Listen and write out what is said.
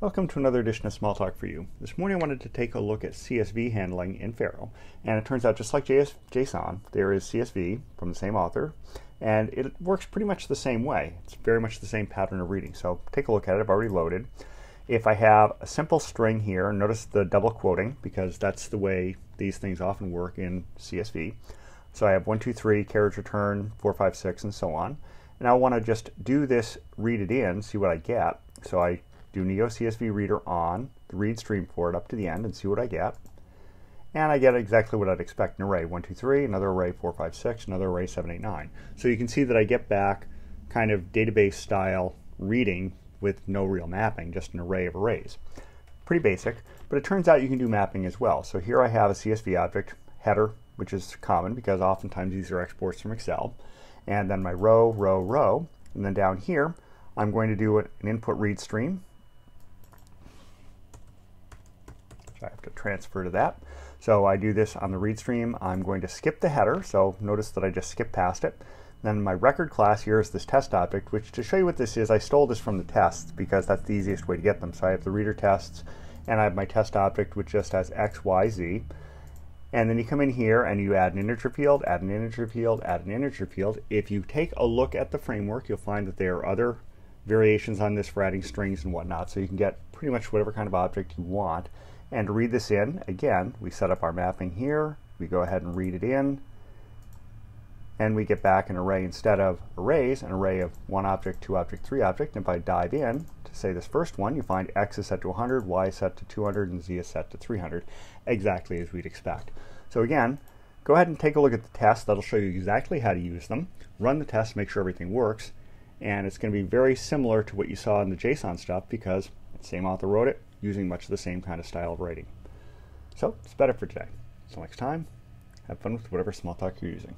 Welcome to another edition of Small Talk for You. This morning I wanted to take a look at CSV handling in Pharo. And it turns out just like JSON, there is CSV from the same author, and it works pretty much the same way. It's very much the same pattern of reading. So take a look at it. I've already loaded. If I have a simple string here, notice the double quoting because that's the way these things often work in CSV. So I have 1, 2, 3, carriage return, 4, 5, 6, and so on. And I want to just do this, read it in, see what I get. So I do Neo CSV Reader on the read stream for it up to the end and see what I get. And I get exactly what I'd expect: an array 1, 2, 3, another array 4, 5, 6, another array 7, 8, 9. So you can see that I get back kind of database style reading with no real mapping, just an array of arrays. Pretty basic, but it turns out you can do mapping as well. So here I have a CSV object, header, which is common because oftentimes these are exports from Excel, and then my row, row, row, and then down here I'm going to do an input read stream. So I have to transfer to that. So I do this on the read stream. I'm going to skip the header, so notice that I just skipped past it. Then my record class here is this test object, which, to show you what this is, I stole this from the tests because that's the easiest way to get them. So I have the reader tests, and I have my test object which just has x, y, z. And then you come in here and you add an integer field, add an integer field, add an integer field. If you take a look at the framework, you'll find that there are other variations on this for adding strings and whatnot, so you can get pretty much whatever kind of object you want. And to read this in, again, we set up our mapping here, we go ahead and read it in, and we get back an array instead of arrays, an array of 1 object, 2 object, 3 object. And if I dive in to say this first one, you find x is set to 100, y is set to 200, and z is set to 300, exactly as we'd expect. So again, go ahead and take a look at the test. That'll show you exactly how to use them. Run the test, make sure everything works, and it's going to be very similar to what you saw in the JSON stuff because the same author wrote it, using much the same kind of style of writing. So, it's better for today. Until next time, have fun with whatever small talk you're using.